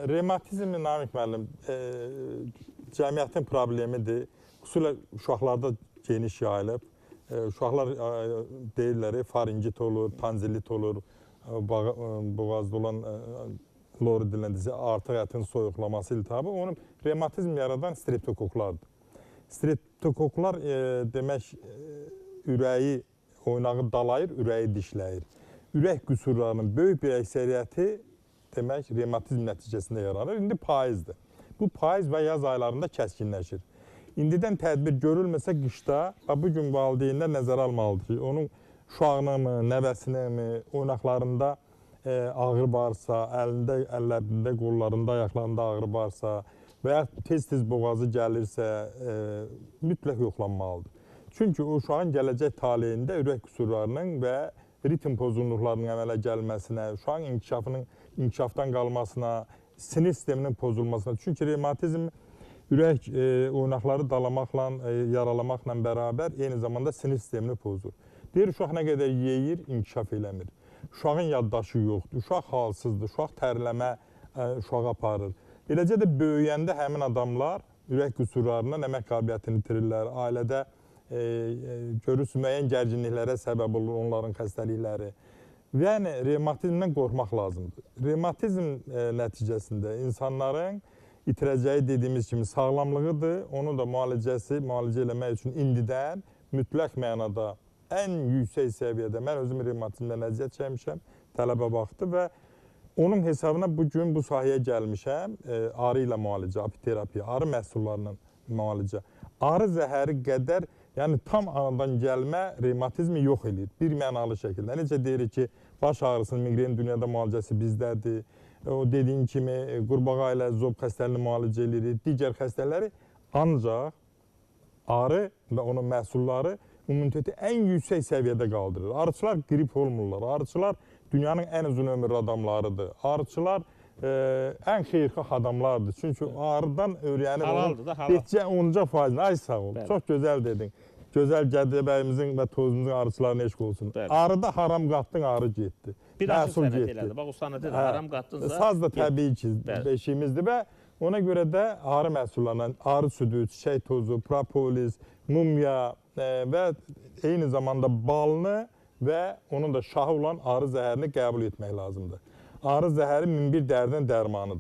Revmatizm Namiq müəllim cəmiyyətin problemidir. Xüsusilə uşaqlarda geniş yayılıb. Uşaqlar deyirlər, faringit olur, tanzilit olur, boğazda olan lori dilində artıq ətin soyuqlaması iltihabı. Onun revmatizm yaradan streptokoklardır. Streptokoklar demək ürəyi oynağı dalayır, ürəyi dişləyir. Ürək qüsurlarının böyük bir əksəriyyəti demək revmatizm nəticəsində yaranır. İndi paizdir. Bu paiz və yaz aylarında kəskinləşir. İndidən tədbir görülməsə qışda bu gün valideynlər nəzərə almalıdır ki, onun uşağının mı, nəvəsinin mi, oynaqlarında ağrı varsa, əllərində, qollarında, ayaqlarında ağrı varsa və ya tez-tez boğazı gəlirsə mütləq yoxlanmalıdır. Çünki o uşağın gələcək taleyində ürək qüsurlarının və ritm pozğunluqlarının əmələ gəlməsinə, uşağın inkişafdan qalmasına, sinir sisteminin pozulmasına. Çünki revmatizm ürək oynaqları dalamaqla, yaralamaqla bərabər eyni zamanda sinir sistemini pozur. Deyir, uşaq nə qədər yeyir, inkişaf eləmir. Uşağın yaddaşı yoxdur, uşaq halsızdır, uşaq tərləmə uşağı aparır. Eləcə də böyüyəndə həmin adamlar ürək qüsurlarından əmək qabiliyyətini itirirlər. Ailədə görürsünüz, müəyyən gərginliklərə səbəb olur onların xəstəlikləri. Və yəni, revmatizmdən qorxmaq lazımdır. Revmatizm nəticəsində insanların itirəcəyi dediyimiz kimi sağlamlığıdır. Onun da müalicə eləmək üçün indidən mütləq mənada ən yüksək səviyyədə, mən özüm revmatizmdən əziyyət çəkmişəm, tələbə vaxtı və onun hesabına bugün bu sahəyə gəlmişəm, arı ilə müalicə, apiterapiya, arı məhsullarının müalicə. Arı zəhəri qədər, yəni tam anadan gəlmə revmatizmi yox edir, bir mənalı şəkildə. Necə deyirik ki, baş ağrısının, migrenin dünyada müalicəsi bizdədir. O dediyin kimi qurbağa ilə zob xəstəliyini müalicə edirik, digər xəstələri ancaq arı və onun məhsulları immuniteti ən yüksək səviyyədə qaldırır. Arıçılar qrip olmurlar, arıçılar dünyanın ən uzun ömürlü adamlarıdır. Arıçılar ən xeyirxah adamlardır. Çünki arıdan öyrənib onun 5-10%. Ay sağ ol, çox gözəl dedin. Gözəl Gədəbəyimizin və tozumuzun arıçılarına eşq olsun. Arıda haram qatdın, arı getdi. Bir açıq sənət elədi. Bax, o sana dedi, haram qatdınsa... Saz da təbii ki, beşiyimizdir və ona görə də arı məhsullarından arı südü, çiçək tozu, propolis, mumya və eyni zamanda balını və onun da şahı olan arı zəhərini qəbul etmək lazımdır. Arı zəhəri min bir dərdin dərmanıdır.